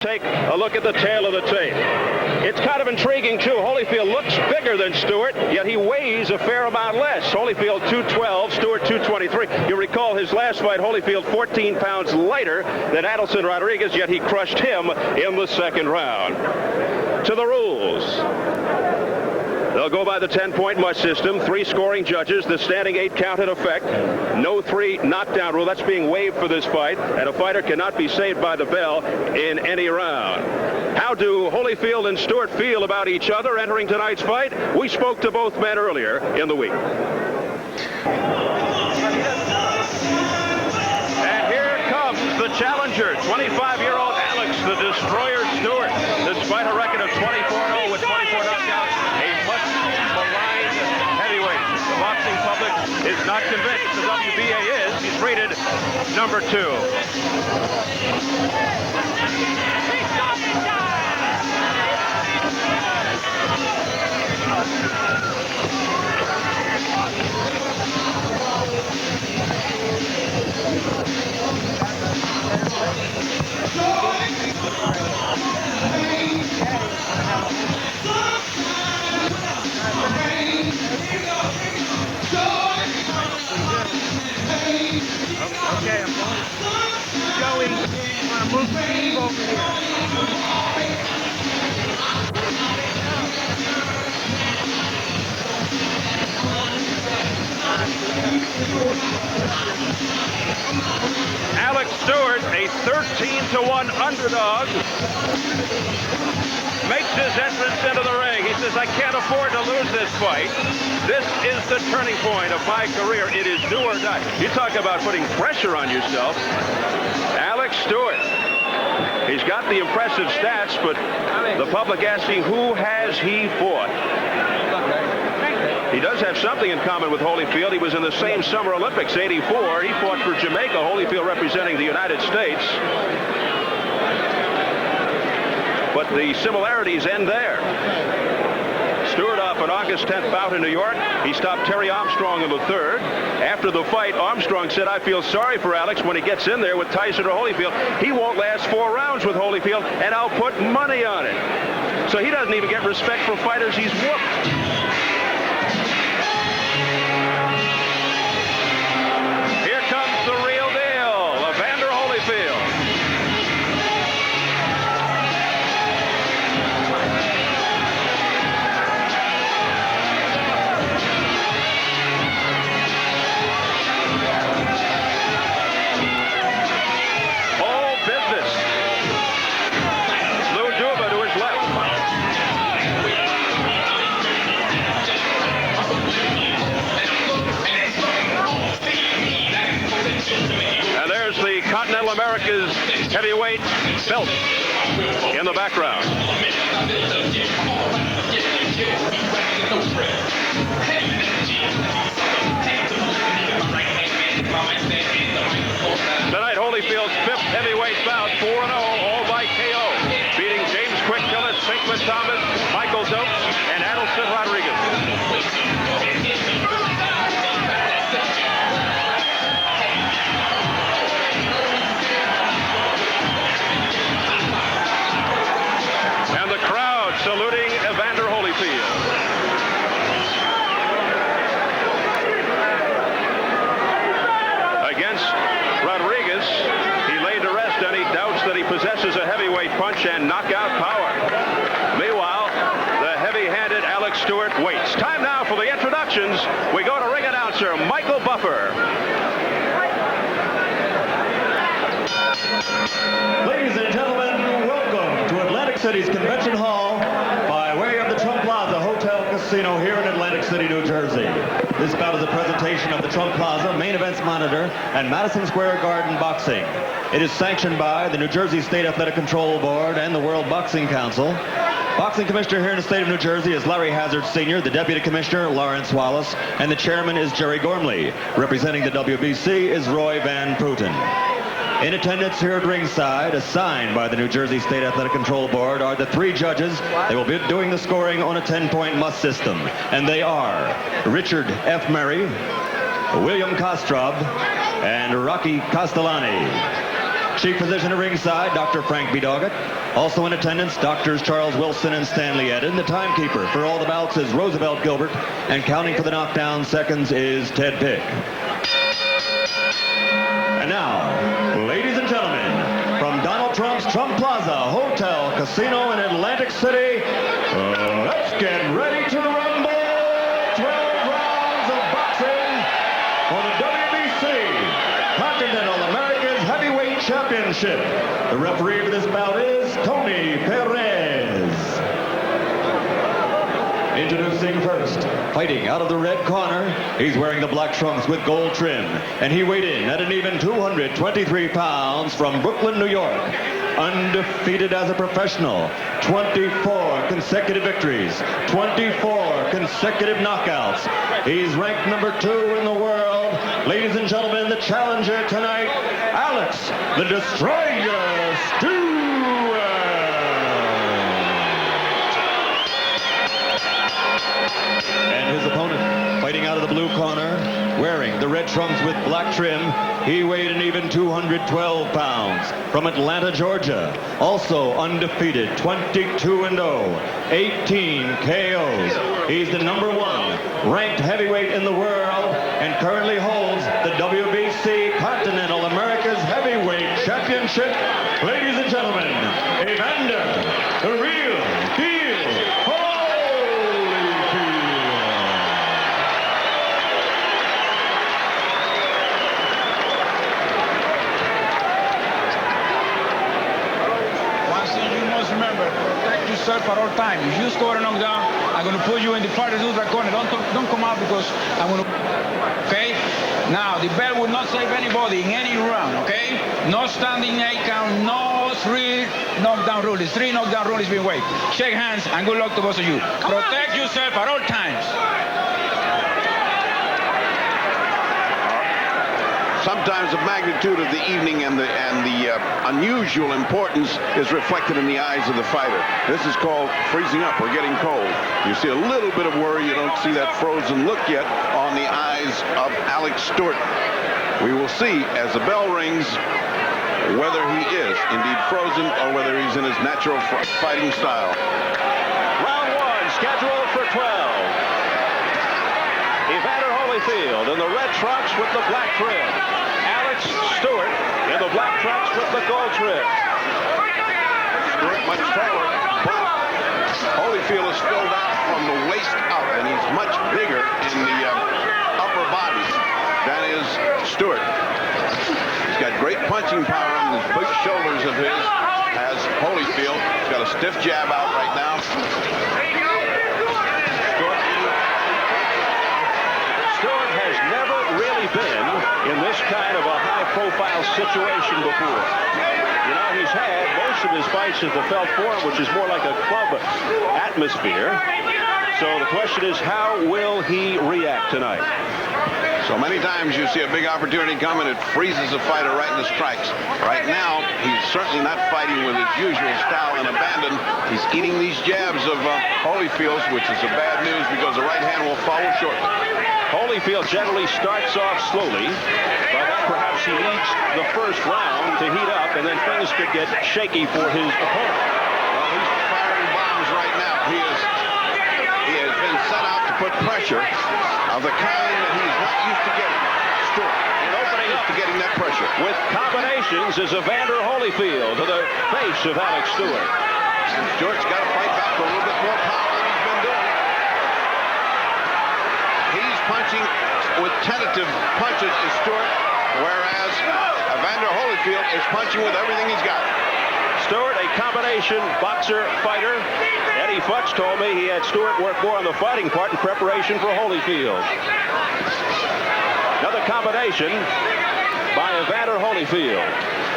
Take a look at the tail of the tape. It's kind of intriguing, too. Holyfield looks bigger than Stewart, yet he weighs a fair amount less. Holyfield 212, Stewart 223. You recall his last fight, Holyfield 14 pounds lighter than Adelson Rodriguez, yet he crushed him in the second round. To the rules. They'll go by the 10-point must system. 3 scoring judges. The standing 8 count in effect. No 3 knockdown rule. That's being waived for this fight. And a fighter cannot be saved by the bell in any round. How do Holyfield and Stewart feel about each other entering tonight's fight? We spoke to both men earlier in the week. And here comes the challenger, 25-year-old Alex, the Destroyer Stewart. Despite a record of 24-0 with 24 knockouts, boxing public is not convinced. The WBA is. He's rated number 2. Okay, I'm going. Joey, I'm going to move Steve over here. Alex Stewart, a 13-1 underdog, makes his entrance into the ring. He says, I can't afford to lose this fight. This is the turning point of my career. It is do or die. You talk about putting pressure on yourself. Alex Stewart. He's got the impressive stats, but the public asking, who has he fought? He does have something in common with Holyfield. He was in the same Summer Olympics, '84. He fought for Jamaica, Holyfield representing the United States. But the similarities end there. Stewart off an August 10th bout in New York. He stopped Terry Armstrong in the 3rd. After the fight, Armstrong said, I feel sorry for Alex when he gets in there with Tyson or Holyfield. He won't last 4 rounds with Holyfield, and I'll put money on it. So he doesn't even get respect for fighters he's whooped. Here comes the real deal, Evander Holyfield. Continental America's heavyweight belt in the background. Tonight, Holyfield's 5th heavyweight bout, 4-0, all by KO, beating James Quick Gillis, Pinkman Thomas, Michael Dokes, and Adelson Rodriguez. Saluting Evander Holyfield. Against Rodriguez, he laid to rest any doubts that he possesses a heavyweight punch and knockout power. Meanwhile, the heavy-handed Alex Stewart waits. Time now for the introductions. We go to ring announcer Michael Buffer. Ladies and gentlemen, welcome to Atlantic City's Convention Hall by way of the Trump Plaza Hotel Casino here in Atlantic City, New Jersey. This bout is a presentation of the Trump Plaza Main Events Monitor and Madison Square Garden Boxing. It is sanctioned by the New Jersey State Athletic Control Board and the World Boxing Council. Boxing commissioner here in the state of New Jersey is Larry Hazard Sr., the deputy commissioner, Lawrence Wallace, and the chairman is Jerry Gormley. Representing the WBC is Roy Van Pooten. In attendance here at ringside, assigned by the New Jersey State Athletic Control Board, are the 3 judges. They will be doing the scoring on a 10-point must system. And they are Richard F. Murray, William Kostrub, and Rocky Castellani. Chief physician at ringside, Dr. Frank B. Doggett. Also in attendance, Doctors Charles Wilson and Stanley Eden. The timekeeper for all the bouts is Roosevelt Gilbert. And counting for the knockdown seconds is Ted Pick. And now, ladies and gentlemen, from Donald Trump's Trump Plaza Hotel Casino in Atlantic City, let's get ready to rumble. 12 rounds of boxing for the WBC Continental America's Heavyweight Championship. The referee for this bout is Tony Perez. Introducing first, fighting out of the red corner, he's wearing the black trunks with gold trim, and he weighed in at an even 223 pounds from Brooklyn, New York. Undefeated as a professional, 24 consecutive victories, 24 consecutive knockouts. He's ranked number 2 in the world. Ladies and gentlemen, the challenger tonight, Alex the Destroyer Stewart. And his opponent, fighting out of the blue corner, wearing the red trunks with black trim, he weighed an even 212 pounds. From Atlanta, Georgia, also undefeated, 22-0, 18 KOs. He's the number 1 ranked heavyweight in the world and currently holds the WBC Continental America's Heavyweight Championship. Ladies and gentlemen, Evander, the real deal, Holyfield. One thing you must remember, protect yourself at all times. If you score a knockdown, I'm going to put you in the farthest ultra corner. Don't come out because I'm going to... Okay? Now, the bell will not save anybody in any round, okay? No standing 8 count, no 3 knockdown rule. It's 3 knockdown rule is being waived. Shake hands and good luck to both of you. Protect yourself at all times. Sometimes the magnitude of the evening and the unusual importance is reflected in the eyes of the fighter. This is called freezing up or getting cold. You see a little bit of worry. You don't see that frozen look yet on the eyes of Alex Stewart. We will see as the bell rings whether he is indeed frozen or whether he's in his natural fighting style. Round 1 scheduled for 12. Evander Holyfield in the red trunks with the black trim. Alex Stewart in the black trunks with the gold trim. Stewart much taller, but Holyfield is filled out from the waist up, and he's much bigger in the upper body than is Stewart. He's got great punching power on his big shoulders of his, as Holyfield. He's got a stiff jab out right now. Stewart has never really been in this kind of a high-profile situation before. You know, he's had most of his fights at the Felt Forum, which is more like a club atmosphere. So the question is, how will he react tonight? So many times you see a big opportunity come and it freezes a fighter right in the strikes. Right now, he's certainly not fighting with his usual style and abandon. He's eating these jabs of Holyfield's, which is a bad news because the right hand will follow shortly. Holyfield generally starts off slowly, but perhaps he needs the first round to heat up, and then things could get shaky for his opponent. Well, he's firing bombs right now. He has been set out to put pressure of the kind that he's not used to getting. Stewart, opening up to getting that pressure. With combinations is Evander Holyfield to the face of Alex Stewart. And Stewart's got to fight back for a little bit more power than he's been doing. He's punching with tentative punches is Stewart, whereas Evander Holyfield is punching with everything he's got. Stewart, a combination boxer fighter. Eddie Futz told me he had Stewart work more on the fighting part in preparation for Holyfield. Another combination by Evander Holyfield.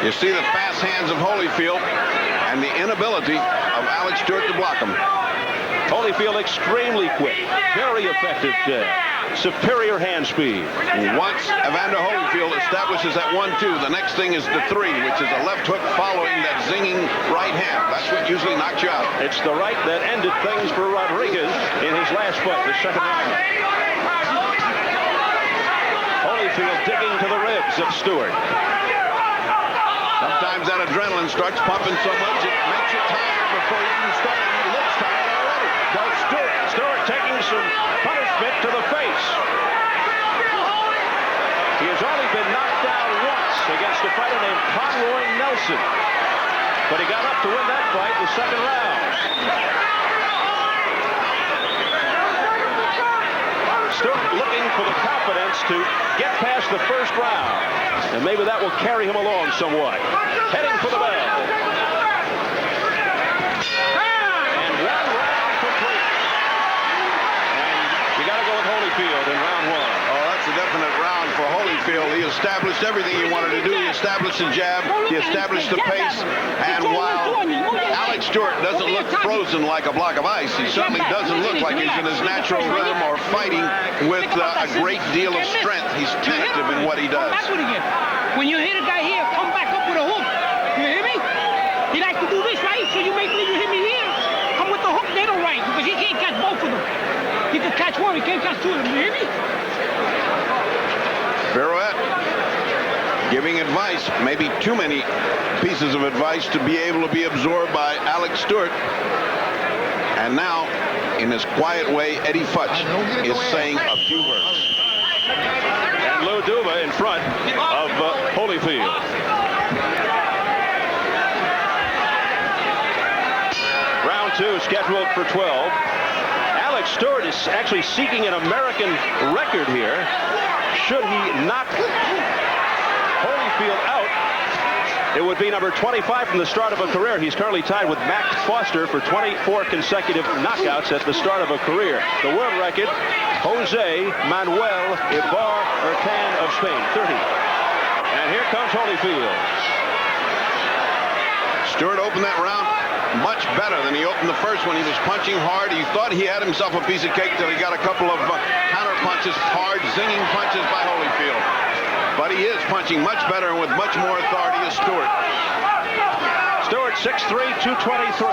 You see the fast hands of Holyfield and the inability of Alex Stewart to block him. Holyfield extremely quick, very effective jab. Superior hand speed. Once Evander Holyfield establishes that 1-2, the next thing is the 3, which is a left hook following that zinging right hand. That's what usually knocks you out. It's the right that ended things for Rodriguez in his last fight, the second round. Holyfield digging to the ribs of Stewart. Sometimes that adrenaline starts pumping so much it makes you tired before you even start. And he looks tired already. Does Stewart taking some punishment to the face. He has only been knocked down once against a fighter named Conroy Nelson. But he got up to win that fight in the second round. Stewart looking for the confidence to get past the first round. And maybe that will carry him along somewhat. Heading for the bell. And 1 round complete. And you got to go with Holyfield in round 1. Oh, that's a definite round for Holyfield. He established everything he wanted to do. He established the jab. He established the pace. And while Alex Stewart doesn't look frozen like a block of ice, he certainly doesn't look like he's in his natural rhythm or fighting with a great deal of strength. He's tentative in what he does. When you hit a guy here, come back up with a hook. You hear me? He likes to do this, right? So you make me, you hit me here. Come with the hook, they don't right, because he can't catch both of them. He can catch one, he can't catch two of them. You hear me? Pirouette giving advice, maybe too many pieces of advice to be able to be absorbed by Alex Stewart. And now, in his quiet way, Eddie Futch is saying a few words. And Lou Duva in front of Holyfield. Round 2 scheduled for 12. Alex Stewart is actually seeking an American record here. Should he knock Holyfield out, it would be number 25 from the start of a career. He's currently tied with Max Foster for 24 consecutive knockouts at the start of a career. The world record, Jose Manuel Ibar Urcan of Spain, 30. And here comes Holyfield. Stewart opened that round much better than he opened the first one. He was punching hard. He thought he had himself a piece of cake till he got a couple of counter punches, hard, zinging punches by Holyfield. But he is punching much better and with much more authority as Stewart. Stewart 6'3", 223.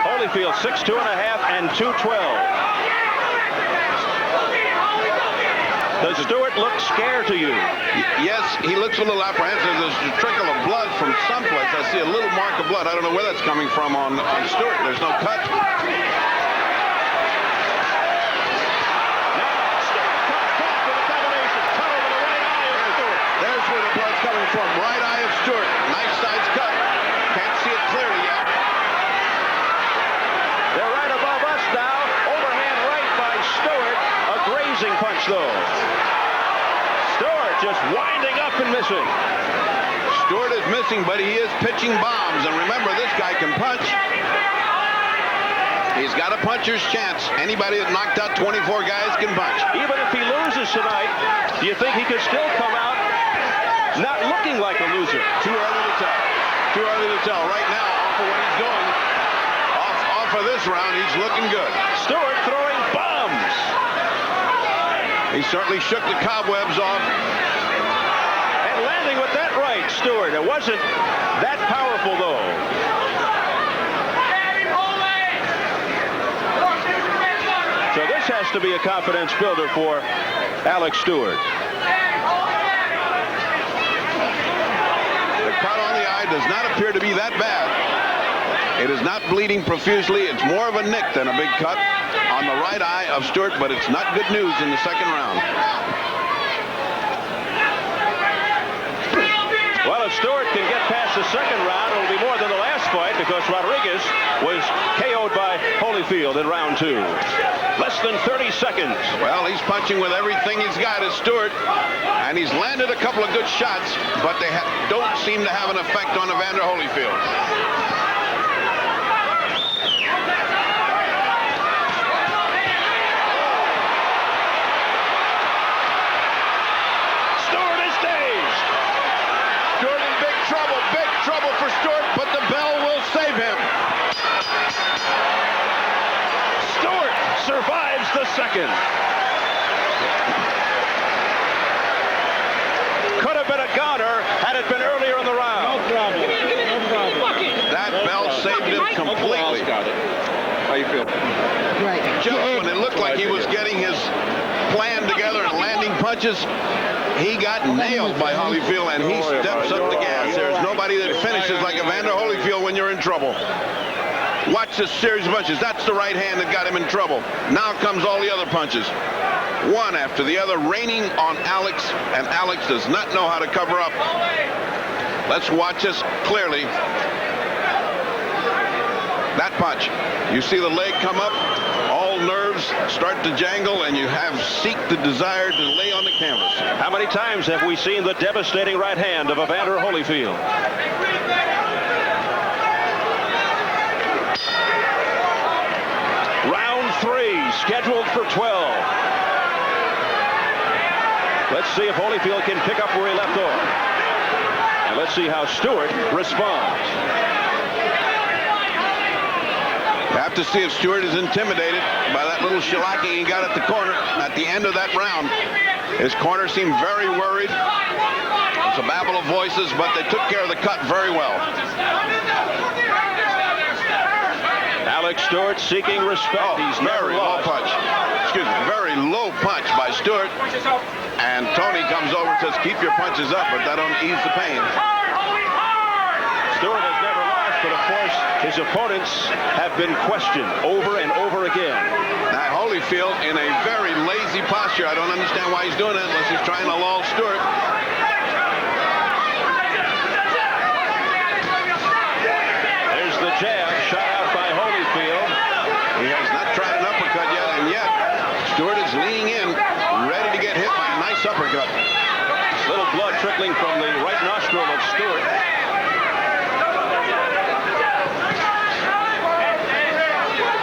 Holyfield 6'2 and a half and 212. Does Stewart look scared to you? Yes, he looks a little apprehensive. There's a trickle of blood from someplace. I see a little mark of blood. I don't know where that's coming from on Stewart. There's no cut. There's where the blood's coming from. Right eye of Stewart. Nice size cut. Can't see it clearly yet. They're right above us now. Overhand right by Stewart. A grazing punch, though. Stewart just winding up and missing. Stewart is missing, but he is pitching bombs. And remember, this guy can punch. He's got a puncher's chance. Anybody that knocked out 24 guys can punch. Even if he loses tonight, do you think he could still come out not looking like a loser? Too early to tell. Too early to tell. Right now, off of what he's doing, off of this round, he's looking good. Stewart throwing bombs. He certainly shook the cobwebs off. And landing with that right, Stewart. It wasn't that powerful, though. So this has to be a confidence builder for Alex Stewart. The cut on the eye does not appear to be that bad. It is not bleeding profusely. It's more of a nick than a big cut on the right eye of Stewart, but it's not good news in the second round. Well, if Stewart can get past the second round, it'll be more than the last fight because Rodriguez was KO'd by Holyfield in round 2. Less than 30 seconds. Well, he's punching with everything he's got as Stewart, and he's landed a couple of good shots, but they don't seem to have an effect on Evander Holyfield. Trouble for Stewart, but the bell will save him. Stewart survives the second. Could have been a goner had it been earlier in the round. No problem. That bell saved him completely. How you feel? Right. Just when it looked like he was getting his plan together and landing punches, he got nailed by Holyfield, and he steps up the gas. There's nobody that finishes like Evander Holyfield when you're in trouble. Watch this series of punches. That's the right hand that got him in trouble. Now comes all the other punches. One after the other, raining on Alex, and Alex does not know how to cover up. Let's watch this clearly. That punch. You see the leg come up, all nerves start to jangle, and you seek the desire to lay on the canvas. How many times have we seen the devastating right hand of Evander Holyfield? Round 3, scheduled for 12. Let's see if Holyfield can pick up where he left off. And let's see how Stewart responds. You have to see if Stewart is intimidated by that little shellacking he got at the corner at the end of that round. His corner seemed very worried. It's a babble of voices, but they took care of the cut very well. Alex Stewart seeking respect. He's very low punch. Excuse me, very low punch by Stewart. And Tony comes over and says, keep your punches up, but that don't ease the pain. Stewart has never lost, but of course his opponents have been questioned over and over again. Now Holyfield in a very lazy posture. I don't understand why he's doing that unless he's trying to lull Stewart. There's the jab shot out by Holyfield. He has not tried an uppercut yet, and yet Stewart is leaning in, ready to get hit by a nice uppercut. Little blood trickling from the right nostril of Stewart.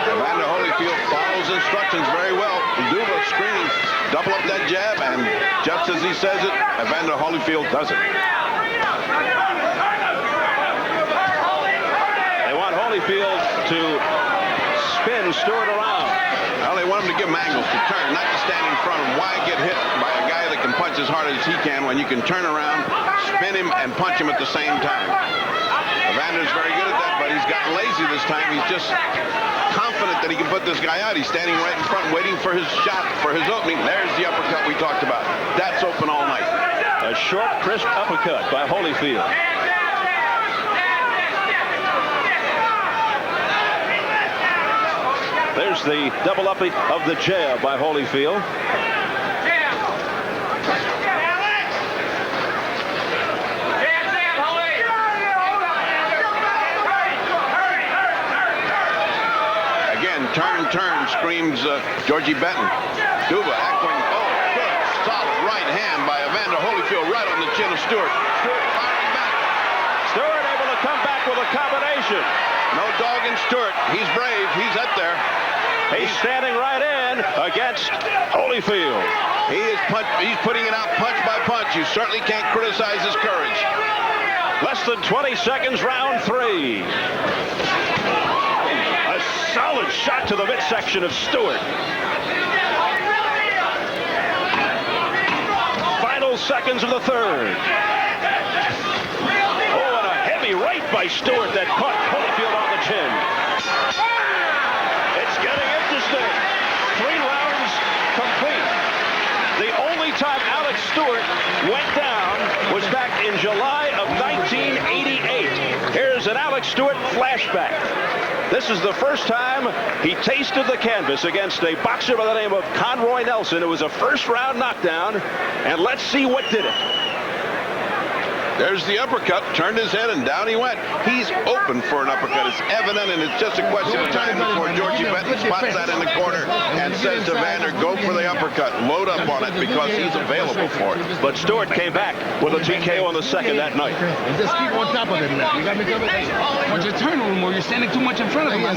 Evander Holyfield follows instructions very well. Duva screening, double up that jab, and just as he says it, Evander Holyfield does it. They want Holyfield to spin Stewart around. Well, they want him to give him angles to turn, not to stand in front of him. Why get hit by a guy that can punch as hard as he can when you can turn around, spin him, and punch him at the same time? Evander's very good at that, but he's gotten lazy this time. He's just confident that he can put this guy out. He's standing right in front, waiting for his shot, for his opening. There's the uppercut we talked about. That's open all night. A short, crisp uppercut by Holyfield. There's the double up of the jab by Holyfield. Turn, screams Georgie Benton. Duva echoing, oh, good, solid right hand by Evander Holyfield right on the chin of Stewart. Stewart firing back. Stewart able to come back with a combination. No dog in Stewart. He's brave. He's up there. He's standing right in against Holyfield. He's putting it out punch by punch. You certainly can't criticize his courage. Less than 20 seconds, round 3. Solid shot to the midsection of Stewart. Final seconds of the third. Oh, and a heavy right by Stewart that caught Holyfield on the chin. It's getting interesting. 3 rounds complete. The only time Alex Stewart went down was back in July of 1988. Here's an Alex Stewart flashback. This is the first time he tasted the canvas against a boxer by the name of Conroy Nelson. It was a first-round knockdown, and let's see what did it. There's the uppercut, turned his head, and down he went. He's open for an uppercut. It's evident, and it's just a question of time before Georgie Benton spots that in the corner and says to Evander, go for the uppercut. Load up on it because he's available for it. But Stewart came back with a TKO on the second that night. And just keep on top of it. You got me covered? Once you turn a little more, you're standing too much in front of him.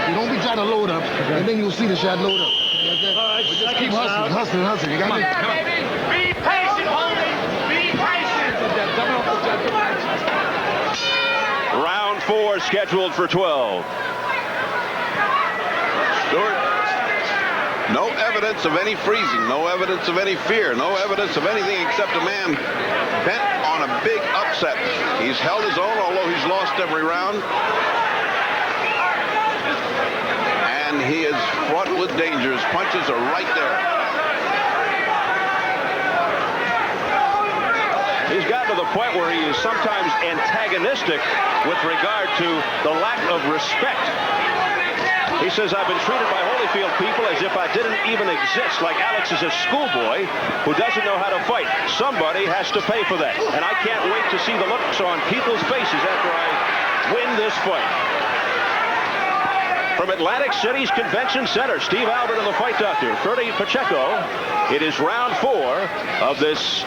You don't be trying to load up, and then you'll see the shot load up. But just keep hustling. You got me? Be patient, homie. Be patient. Round 4 scheduled for 12. Stewart, no evidence of any freezing, no evidence of any fear, no evidence of anything except a man bent on a big upset. He's held his own, although he's lost every round. he is fraught with danger. His punches are right there. He's gotten to the point where he is sometimes antagonistic with regard to the lack of respect. He says, I've been treated by Holyfield people as if I didn't even exist, like Alex is a schoolboy who doesn't know how to fight. Somebody has to pay for that. And I can't wait to see the looks on people's faces after I win this fight. From Atlantic City's Convention Center, Steve Albert and the fight doctor, Ferdy Pacheco. It is round 4 of this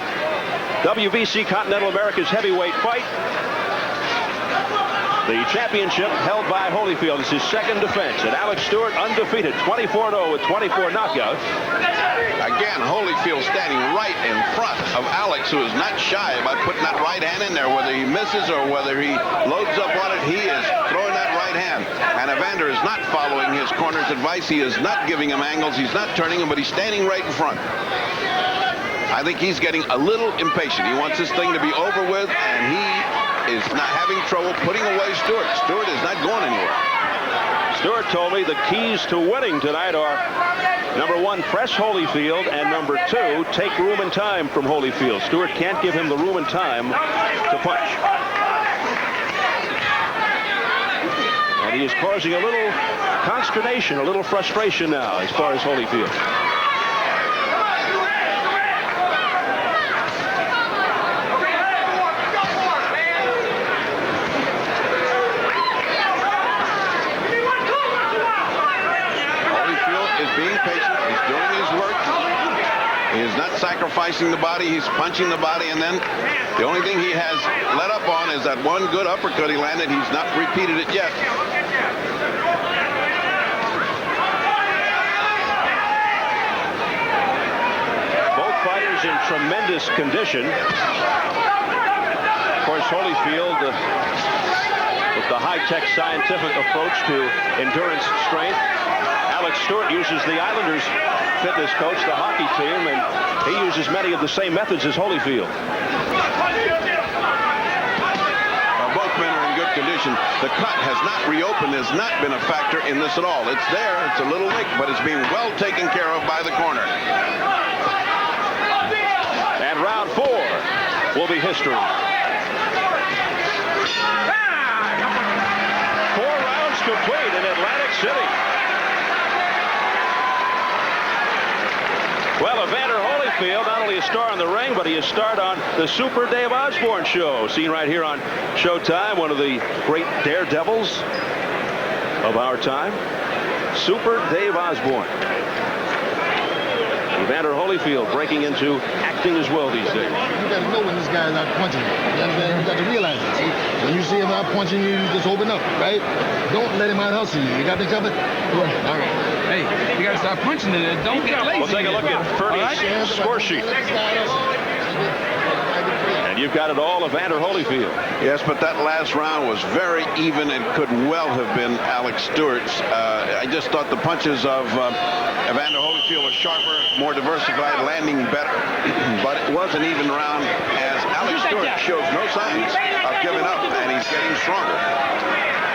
WBC Continental America's heavyweight fight. The championship held by Holyfield is his second defense, and Alex Stewart undefeated, 24-0 with 24 knockouts. Again, Holyfield standing right in front of Alex, who is not shy about putting that right hand in there. Whether he misses or whether he loads up on it, he is throwing that right hand. And Evander is not following his corner's advice. He is not giving him angles. He's not turning him, but he's standing right in front. I think he's getting a little impatient. He wants this thing to be over with, and he is not having trouble putting away Stewart. Stewart is not going anywhere. Stewart told me the keys to winning tonight are, number 1, press Holyfield, and number 2, take room and time from Holyfield. Stewart can't give him the room and time to punch. And he is causing a little consternation, a little frustration now as far as Holyfield. Being patient, he's doing his work. He is not sacrificing the body, he's punching the body, and then the only thing he has let up on is that one good uppercut he landed. He's not repeated it yet. Both fighters in tremendous condition. Of course, Holyfield with the high-tech scientific approach to endurance strength. Alex Stewart uses the Islanders fitness coach, the hockey team, and he uses many of the same methods as Holyfield. Both men are in good condition. The cut has not reopened, has not been a factor in this at all. It's there, it's a little nick, but it's being well taken care of by the corner. And round 4 will be history. 4 rounds complete in Atlantic City. Well, Evander Holyfield, not only a star in the ring, but he is starred on the Super Dave Osborne show, seen right here on Showtime, one of the great daredevils of our time, Super Dave Osborne. Evander Holyfield breaking into acting as well these days. You got to know when this guy is out punching you. You understand? You got to realize it. See? When you see him out punching you, you just open up, right? Don't let him out hustle you. You got me covered? All right. Hey, you got to start punching it. Don't get lazy. We'll take a look at Ferdy's score sheet. And you've got it all, Evander Holyfield. Yes, but that last round was very even and could well have been Alex Stewart's. I just thought the punches of Evander Holyfield were sharper, more diversified, landing better. But it was an even round as Alex Stewart shows no signs of giving up, and he's getting stronger.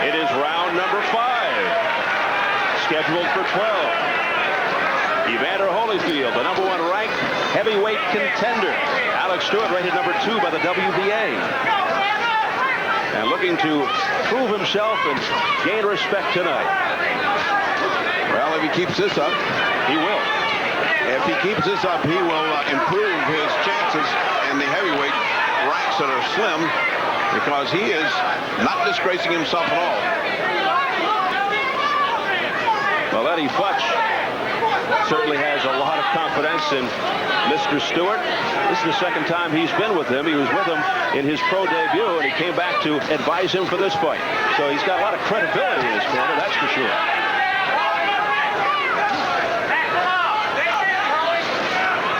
It is round number 5, scheduled for 12. Evander Holyfield, the number 1 ranked heavyweight contender. Alex Stewart rated number 2 by the WBA. And looking to prove himself and gain respect tonight. Well, if he keeps this up, he will. If he keeps this up, he will improve his chances in the heavyweight ranks that are slim, because he is not disgracing himself at all. Well, Eddie Futch certainly has a lot of confidence in Mr. Stewart. This is the second time he's been with him. He was with him in his pro debut, and he came back to advise him for this fight. So he's got a lot of credibility in his corner, that's for sure.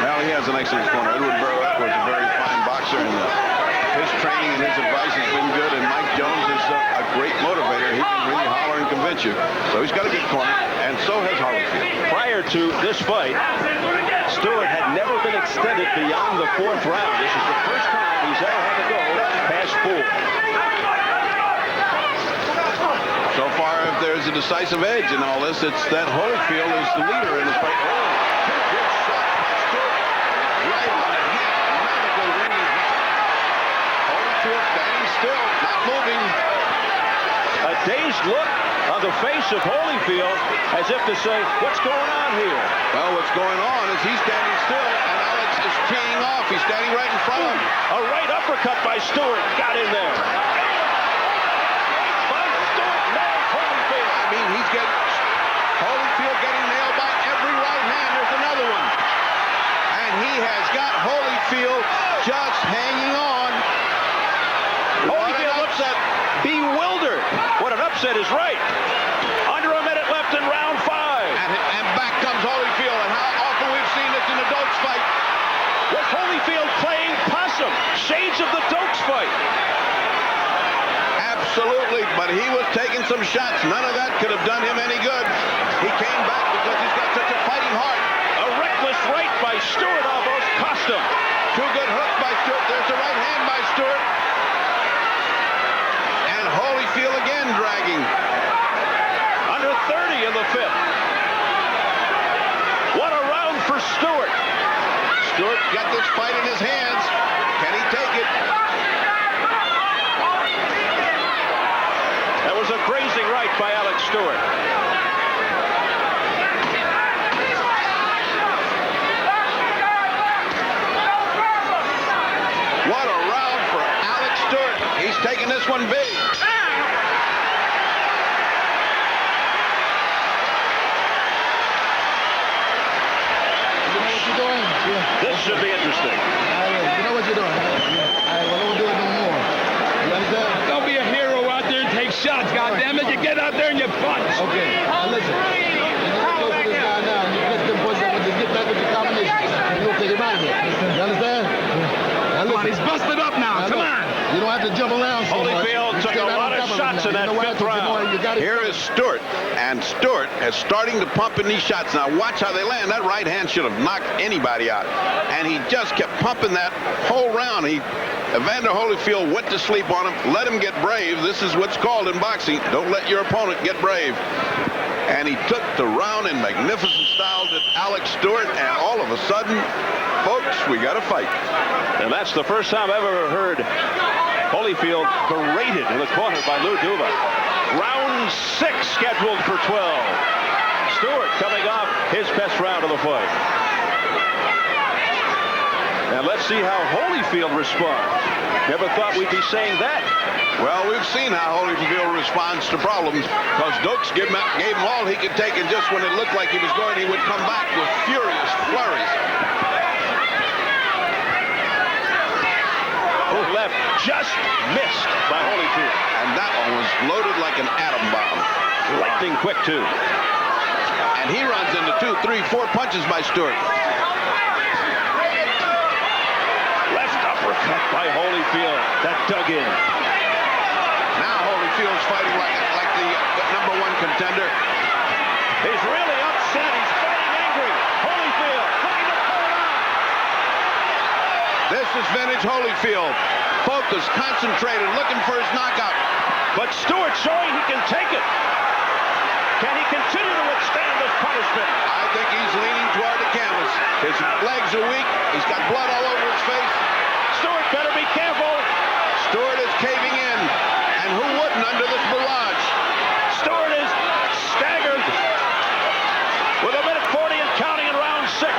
Well, he has an excellent corner. Edward Burlap was a very fine boxer, and his training and his advice has been good, and Mike Jones is a great motivator. He can really holler and convince you. So he's got a good corner, and so has Holyfield. Prior to this fight, Stewart had never been extended beyond the 4th round. This is the first time he's ever had to go past 4. So far, if there's a decisive edge in all this. It's that Holyfield is the leader in the fight. Oh, good shot by Stewart. Right on the head. Another good ringing hit. Holyfield standing still, not moving. A dazed look on the face of Holyfield, as if to say, what's going on here? Well, what's going on is he's standing still, and Alex is teeing off. He's standing right in front of him. A right uppercut by Stewart. Got in there. By Stewart, nails Holyfield. I mean, he's getting Holyfield getting nailed by every right hand. There's another one. And he has got Holyfield just hanging on. Holyfield looks bewildered. What an upset is right. Under a minute left in round 5. And back comes Holyfield. And how often we've seen this in a Dokes fight. Was Holyfield playing possum? Shades of the Dokes fight. Absolutely, but he was taking some shots. None of that could have done him any good. He came back because he's got such a fighting heart. A reckless right by Stewart almost cost him. Two good hooks by Stewart. There's a right hand by Stewart. And Holyfield again dragging. Under 30 in the 5th. What a round for Stewart. Stewart got this fight in his hands. Can he take it? That was a grazing right by Alex Stewart. What a round for Alex Stewart. He's taking this one big. This should be interesting. You know what you're doing. All right, well, don't do it no more. You understand? Don't be a hero out there and take shots, goddammit. You get out there and you punch. Okay. Now listen. You go to this guy now and you get them push up with the get back with the combination. You don't take him out of here. You understand? Now Come on, he's busted up now. Come on. You don't have to jump around so much. Holyfield took a lot of shots in that 5th round. Here is Stewart, and Stewart is starting to pump in these shots. Now watch how they land. That right hand should have knocked anybody out. And he just kept pumping that whole round. Evander Holyfield went to sleep on him, let him get brave. This is what's called in boxing. Don't let your opponent get brave. And he took the round in magnificent style to Alex Stewart, and all of a sudden, folks, we got a fight. And that's the first time I've ever heard Holyfield berated in the corner by Lou Duva. Round 6 scheduled for 12. Stewart coming off his best round of the fight. And let's see how Holyfield responds. Never thought we'd be saying that. Well, we've seen how Holyfield responds to problems, because Dokes gave him all he could take, and just when it looked like he was going, he would come back with furious flurries. Left just missed by Holyfield. And that one was loaded like an atom bomb. Lightning quick, too. And he runs into 2, 3, 4 punches by Stewart. Left uppercut by Holyfield. That dug in. Now Holyfield's fighting like the #1 contender. He's really upset. He's fighting angry. Holyfield looking to pull it out. This is vintage Holyfield. Focused, concentrated, looking for his knockout. But Stewart showing he can take it. Can he continue to withstand this punishment? I think he's leaning toward the canvas. His legs are weak. He's got blood all over his face. Stewart better be careful. Stewart is caving in. And who wouldn't under this barrage? Stewart is staggered with a minute 40 and counting in round 6.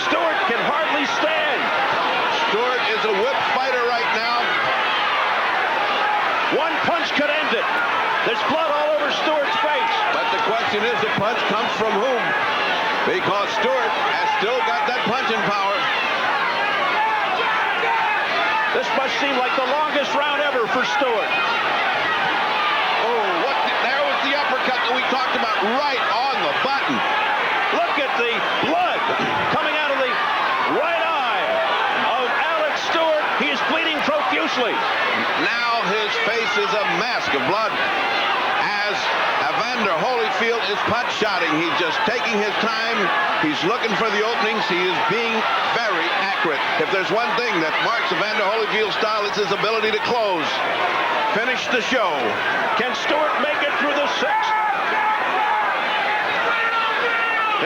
Stewart can hardly stand. Stewart is a whip fighter right now. One punch could end it. There's blood all over Stewart's face. But the question is, the punch comes from whom? Because Stewart has still got that punching power. This must seem like the longest round ever for Stewart. Oh, there was the uppercut that we talked about, right on the button. Look at the blood coming out of the right eye of Alex Stewart. He is bleeding profusely. Now his face is a mask of blood as Evander Evander Holyfield is pot-shotting. He's just taking his time. He's looking for the openings. He is being very accurate. If there's one thing that marks Evander Holyfield's style, it's his ability to close. Finish the show. Can Stewart make it through the sixth?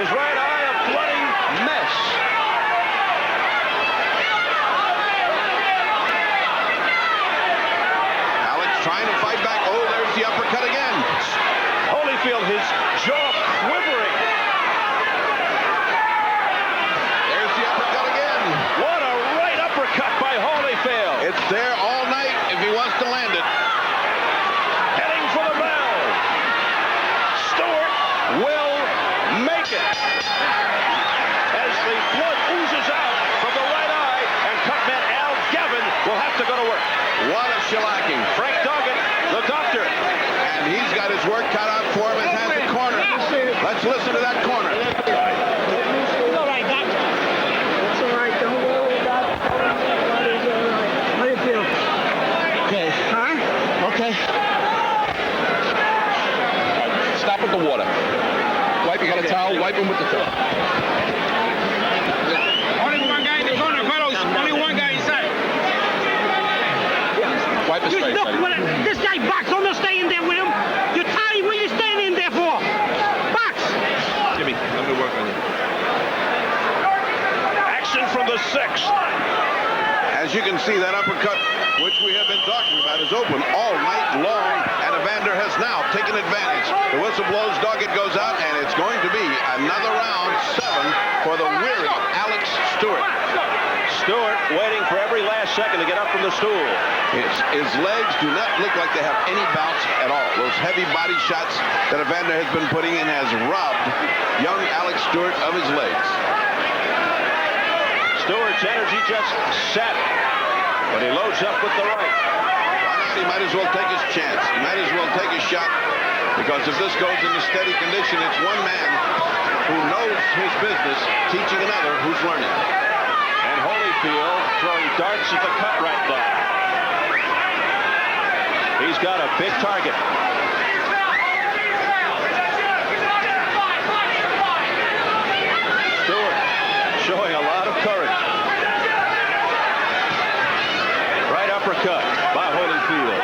His right eye a bloody mess. Alex trying to fight back. Oh, there's the uppercut again. Holyfield, his jaw quivering. There's the uppercut again. What a right uppercut by Holyfield. It's there all night if he wants to land it. Heading for the bell. Stewart will make it. As the blood oozes out from the right eye, and cutman Al Gavin will have to go to work. What a shellacking. Frank Doggett, the doctor. And he's got his work cut out for him and has the corner. Let's listen to that corner. It's all right, Doc. It's all right. Don't worry about it. It's all right. How do you feel? Okay. Huh? Okay. Stop with the water. Wipe. You got a towel? Wipe him with the towel. Only one guy in the corner, fellows. Only one guy inside. Wipe his You face. look, buddy. this guy box. Don't stay in there with him. You're tired. What are you standing in there for? Box. Jimmy, let me work on you. Action from the sixth. As you can see, that uppercut, which we have been talking about, is open all night long, and Evander has now taken advantage. The whistle blows, Doggett goes out, and it's going to be another round 7 for the weary Alex Stewart. Stewart waiting for every last second to get up from the stool. His legs do not look like they have any bounce at all. Those heavy body shots that Evander has been putting in has robbed young Alex Stewart of his legs. Stewart's energy just set, but he loads up with the right. Why not? He might as well take his chance. He might as well take a shot, because if this goes into steady condition, it's one man who knows his business teaching another who's learning. And Holyfield throwing darts at the cut right now. He's got a big target. Stewart showing a lot of courage. Right uppercut by Holyfield.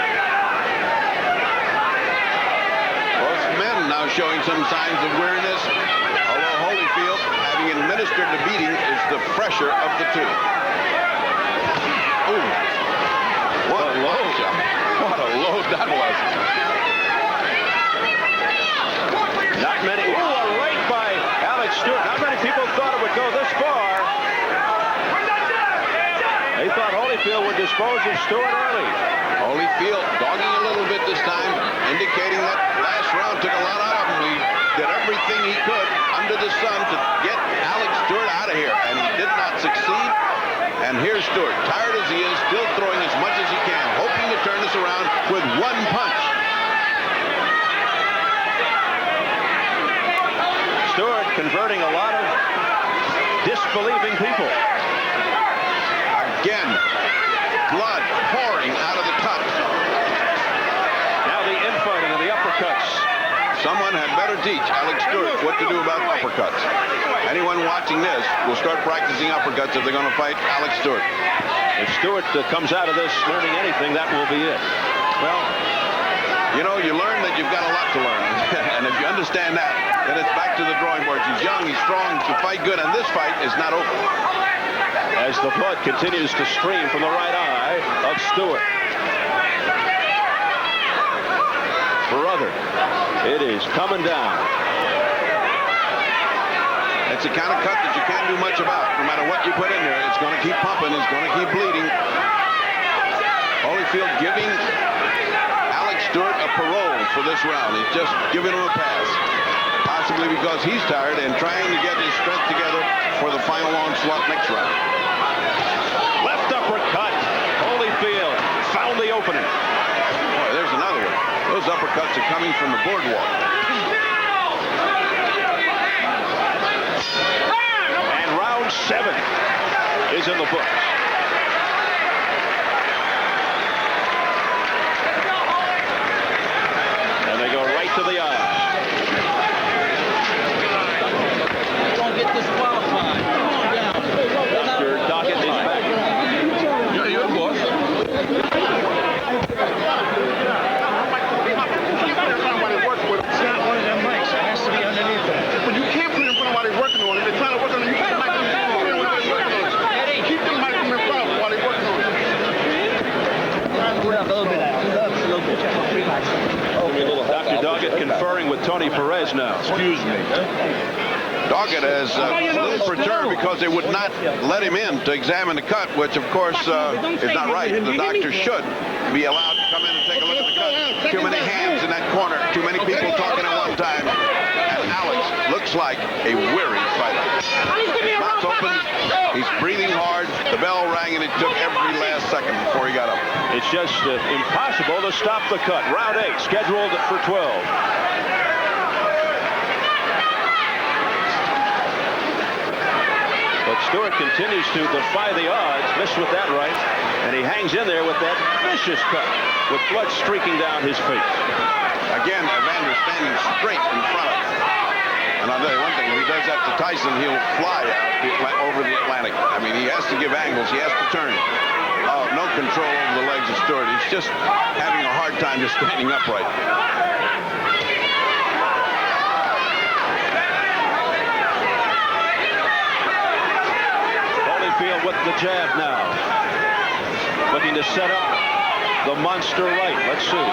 Both men now showing some signs of weariness, although Holyfield, having administered the beating, is the fresher of the two. Ooh. What a load. What a load that was. Not many. Ooh, a right by Alex Stewart. Not many people thought it would go this far. They thought Holyfield would dispose of Stewart early. Holyfield dogging a little bit this time, indicating that last round took a lot out of him. He did everything he could under the sun to get Alex Stewart out of here, and he did not succeed. And here's Stewart, tired as he is, still throwing as much as he can, hoping to turn this around with one punch. Stewart converting a lot of disbelieving people. Again, blood pouring out of the cut. Now the infighting and the uppercuts. Someone had better teach Alex Stewart what to do about uppercuts. Anyone watching this will start practicing uppercuts if they're going to fight Alex Stewart. If Stewart comes out of this learning anything, that will be it. Well, you know, you learn that you've got a lot to learn. And if you understand that, then it's back to the drawing board. He's young, he's strong, he can fight good, and this fight is not over. As the blood continues to stream from the right eye of Stewart. Brother, it is coming down. It's the kind of cut that you can't do much about. No matter what you put in there, it's going to keep pumping, it's going to keep bleeding. Holyfield giving Alex Stewart a parole for this round. He's just giving him a pass. Possibly because he's tired and trying to get his strength together for the final onslaught next round. Left uppercut. Holyfield found the opening. Boy, there's another one. Those uppercuts are coming from the boardwalk. And round 7 is in the books. And they go right to the eye. Tony Perez now. Excuse me. Doggett is a little perturbed because they would not let him in to examine the cut, which of course is not right. The doctor should be allowed to come in and take a look at the cut. Too many hands in that corner. Too many people talking at one time. And Alex looks like a weary fighter. His mouth's open. He's breathing hard. The bell rang and it took every last second before he got up. It's just impossible to stop the cut. Round 8 scheduled for 12. But Stewart continues to defy the odds. Missed with that right. And he hangs in there with that vicious cut with blood streaking down his face. Again, Evander standing straight in front of him. And I'll tell you one thing, if he does that to Tyson, he'll fly over the Atlantic. I mean, he has to give angles. He has to turn. Oh, no control over the legs of Stewart. He's just having a hard time just standing upright. Holyfield with the jab now. Looking to set up the monster right. Let's see.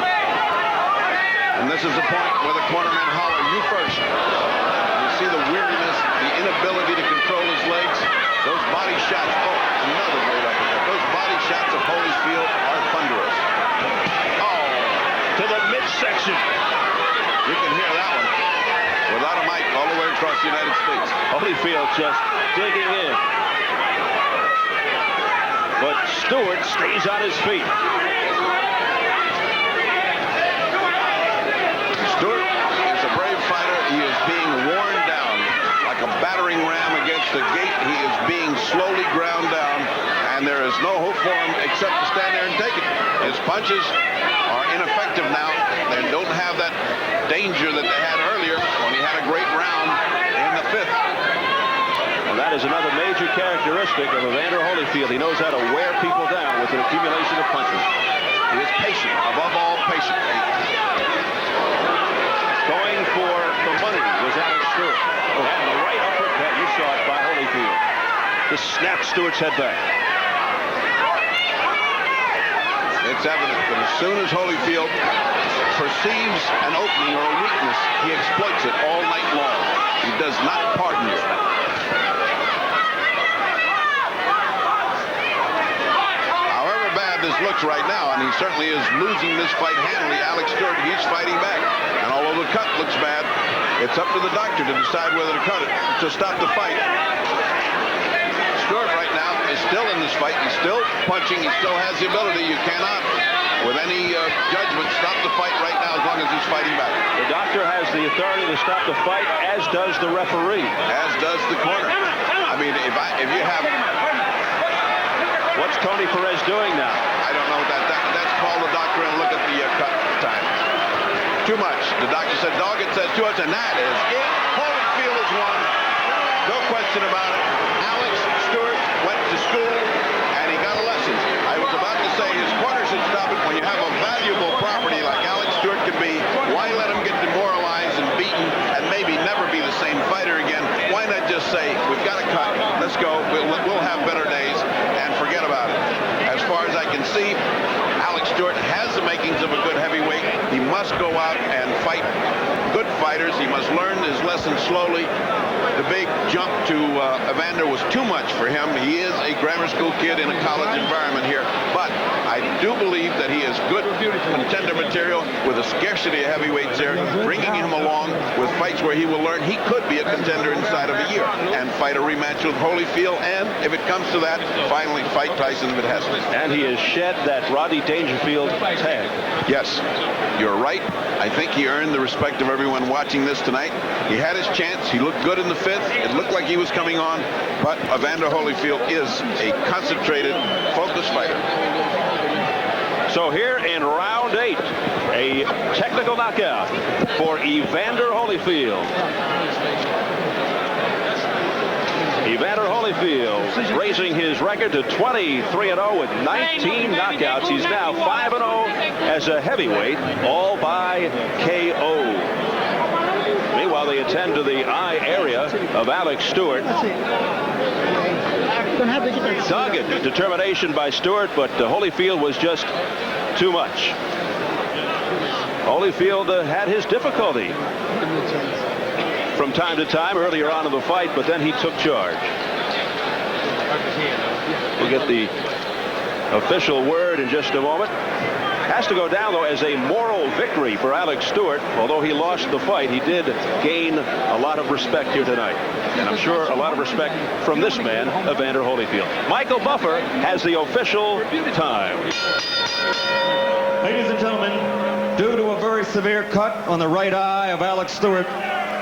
And this is the point where the cornermen holler, "You first." You see the weariness, the inability to control his legs. Those body shots, oh, another great uppercut. Those body shots of Holyfield are thunderous. Oh, To the midsection. you can hear that one without a mic all the way across the United States. Holyfield just digging in. But Stewart stays on his feet. Stewart is a brave fighter. He is being worn down like a battering ram against the gate. He is being slowly ground down, and there is no hope for him except to stand there and take it. His punches are ineffective now. They don't have that danger that they had earlier when he had a great round in the 5th. Well, that is another major characteristic of Evander Holyfield. He knows how to wear people down with an accumulation of punches. He is patient, above all patient. Going for the money was Alex Stewart. And the right uppercut, you saw it by Holyfield. To snap Stewart's head back. It's evident that as soon as Holyfield perceives an opening or a weakness, he exploits it all night long. He does not pardon you. However bad this looks right now, and he certainly is losing this fight handily, Alex Stewart, he's fighting back. And although the cut looks bad, it's up to the doctor to decide whether to cut it, to stop the fight. Stewart right now is still in this fight. He's still punching. He still has the ability. You cannot, with any judgment, stop the fight right now as long as he's fighting back. The doctor has the authority to stop the fight, as does the referee. As does the corner. I mean, if you have... What's Tony Perez doing now? I don't know. That's call the doctor and look at the cut time. Too much. The doctor said, Doggett said too much, and that is it. Holyfield has won. No question about it. Alex Stewart went to school, and he got a lesson. I was about to say his corner should stop it. When you have a valuable property like Alex Stewart can be, why let him get demoralized and beaten and maybe never be the same fighter again? Why not just say, we've got a cut, let's go, we'll have better days, and forget about it. As far as I can see, Alex Stewart has the makings of a good heavyweight. He must go out and fight good fighters. He must learn his lesson slowly. The big jump to Evander was too much for him. He is a grammar school kid in a college environment here. But I do believe that he is good contender material with a scarcity of heavyweights there, bringing him along with fights where he will learn he could be a contender inside of a year and fight a rematch with Holyfield. And if it comes to that, finally fight Tyson if it has to. And he has shed that Rodney Dangerfield tag. Yes, you're right. I think he earned the respect of everyone watching this tonight. He had his chance. He looked good in the 5th. It looked like he was coming on. But Evander Holyfield is a concentrated, focused fighter. So here in round 8, a technical knockout for Evander Holyfield. Evander Holyfield raising his record to 23-0 with 19 knockouts. He's now 5-0 as a heavyweight, all by KO. Meanwhile, they attend to the eye area of Alex Stewart. Dogged determination by Stewart, but Holyfield was just too much. Holyfield had his difficulty. from time to time earlier on in the fight, but then he took charge. We'll get the official word in just a moment. Has to go down, though, as a moral victory for Alex Stewart. Although he lost the fight, he did gain a lot of respect here tonight. And I'm sure a lot of respect from this man, Evander Holyfield. Michael Buffer has the official time. Ladies and gentlemen, due to a very severe cut on the right eye of Alex Stewart,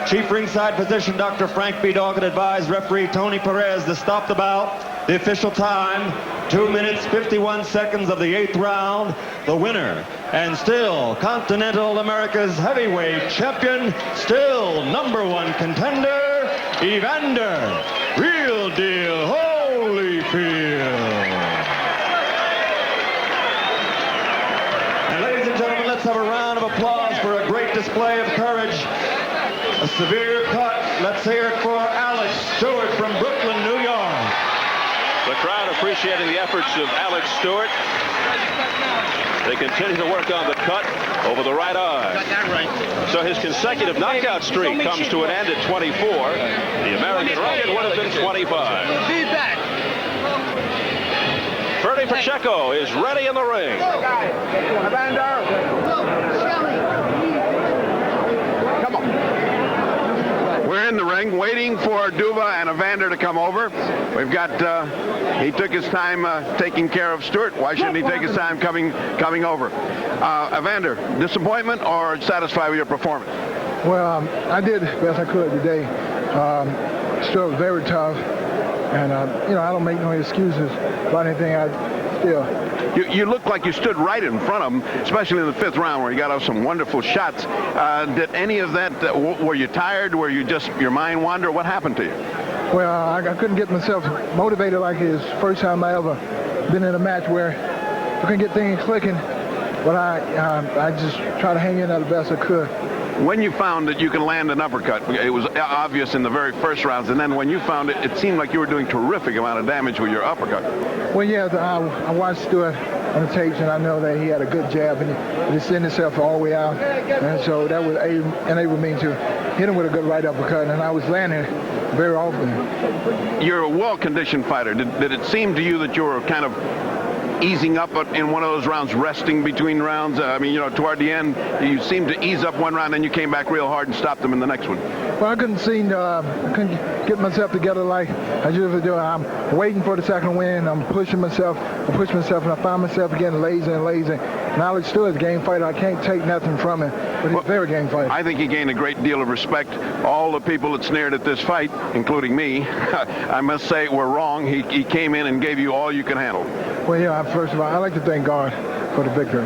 Chief Ringside Physician Dr. Frank B. Doggett advised referee Tony Perez to stop the bout. The official time, 2 minutes, 51 seconds of the 8th round. The winner, and still Continental America's heavyweight champion, still #1 contender, Evander, Real Deal Holyfield. And ladies and gentlemen, let's have a round of applause for a great display of courage. A severe cut. Let's hear it for Alex Stewart from Brooklyn, New York. The crowd appreciating the efforts of Alex Stewart. They continue to work on the cut over the right eye. So his consecutive knockout streak comes to an end at 24. The American record would have been 25. Ferdy Pacheco is ready in the ring. We're in the ring waiting for Duva and Evander to come over. We've got, he took his time taking care of Stewart. Why shouldn't he take his time coming over? Evander, disappointment or satisfied with your performance? Well, I did the best I could today. Stewart was very tough. And, you know, I don't make no excuses about anything. You looked like you stood right in front of him, especially in the 5th round where you got off some wonderful shots. Did any of that, were you tired? Were you just, your mind wander? What happened to you? Well, I couldn't get myself motivated like his first time I ever been in a match where I couldn't get things clicking. But I just tried to hang in there the best I could. When you found that you can land an uppercut, it was obvious in the very first rounds, and then when you found it, it seemed like you were doing terrific amount of damage with your uppercut. Well, yeah, I watched Stewart on the tapes, and I know that he had a good jab, and he sent himself all the way out, and so that would enable me to hit him with a good right uppercut, and I was landing very often. You're a well-conditioned fighter. Did it seem to you that you were kind of easing up in one of those rounds, resting between rounds? I mean, you know, toward the end, you seemed to ease up one round, and you came back real hard and stopped them in the next one. Well, I couldn't get myself together like I usually do. I'm waiting for the second win. I'm pushing myself, and I find myself getting lazy. And Alex Stewart's a game fighter. I can't take nothing from him, but he's a very game fighter. I think he gained a great deal of respect. All the people that sneered at this fight, including me, I must say were wrong. He came in and gave you all you can handle. Well, yeah, first of all, I'd like to thank God for the victory.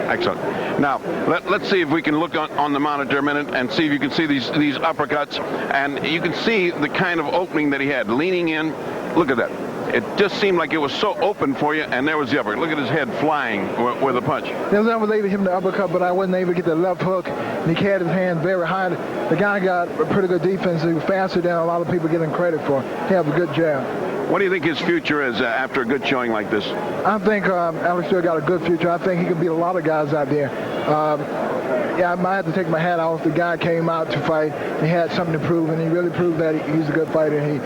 Excellent. Now, let's see if we can look on the monitor a minute and see if you can see these uppercuts. And you can see the kind of opening that he had, leaning in. Look at that. It just seemed like it was so open for you, and there was the uppercut. Look at his head flying with a punch. I was able to hit him the uppercut, but I wasn't able to get the left hook, and he carried his hand very high. The guy got a pretty good defense. He was faster than a lot of people get him credit for. He had a good jab. What do you think his future is after a good showing like this? I think Alex Stewart got a good future. I think he can beat a lot of guys out there. Yeah, I might have to take my hat off. The guy came out to fight. He had something to prove, and he really proved that he's a good fighter. He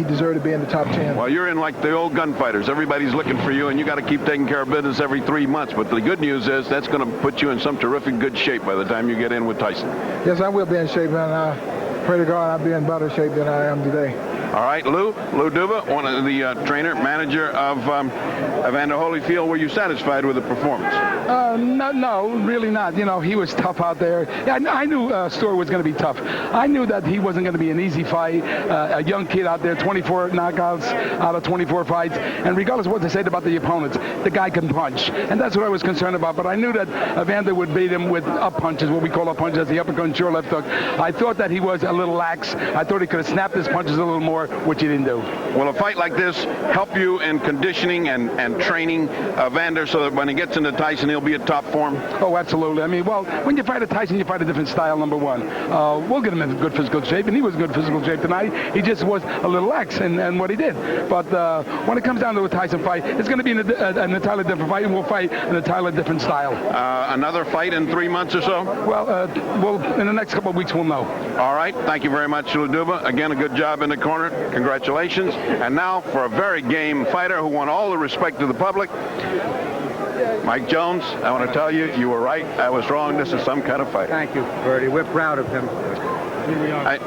deserved to be in the top 10. Well, you're in like the old gunfighters. Everybody's looking for you, and you got to keep taking care of business every 3 months. But the good news is that's going to put you in some terrific good shape by the time you get in with Tyson. Yes, I will be in shape, and I pray to God I'll be in better shape than I am today. All right, Lou Duva, one of the trainer, manager of Evander Holyfield. Were you satisfied with the performance? No, really not. You know, he was tough out there. Yeah, I knew Stewart was going to be tough. I knew that he wasn't going to be an easy fight. A young kid out there, 24 knockouts out of 24 fights. And regardless of what they said about the opponents, the guy can punch. And that's what I was concerned about. But I knew that Evander would beat him with up punches, what we call up punches, the uppercut and sure left hook. I thought that he was a little lax. I thought he could have snapped his punches a little more. before, which he didn't do. Will a fight like this help you in conditioning and training Evander so that when he gets into Tyson, he'll be at top form? Oh, absolutely. I mean, well, when you fight a Tyson, you fight a different style, number one. We'll get him in good physical shape, and he was in good physical shape tonight. He just was a little lax in what he did. But when it comes down to a Tyson fight, it's going to be an entirely different fight, and we'll fight an entirely different style. Another fight in 3 months or so? Well, in the next couple of weeks, we'll know. All right. Thank you very much, Luduba. Again, a good job in the corner. Congratulations. And now for a very game fighter who won all the respect of the public, Mike Jones. I want to tell you, you were right. I was wrong. This is some kind of fight. Thank you, Bertie. We're proud of him. Here we are.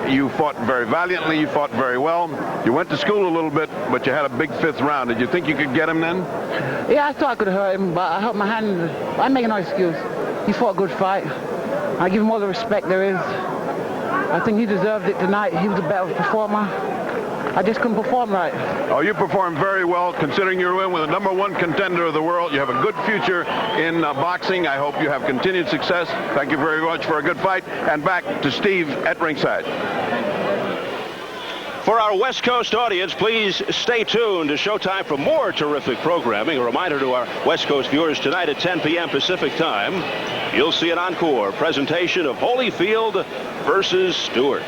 You fought very valiantly. You fought very well. You went to school a little bit, but you had a big 5th round. Did you think you could get him then? Yeah, I thought I could hurt him, but I hurt my hand. I make no excuse. He fought a good fight. I give him all the respect there is. I think he deserved it tonight. He was a better performer. I just couldn't perform right. Oh, you performed very well, considering you're in with the #1 contender of the world. You have a good future in boxing. I hope you have continued success. Thank you very much for a good fight. And back to Steve at ringside. For our West Coast audience, please stay tuned to Showtime for more terrific programming. A reminder to our West Coast viewers, tonight at 10 p.m. Pacific time, you'll see an encore presentation of Holyfield versus Stewart.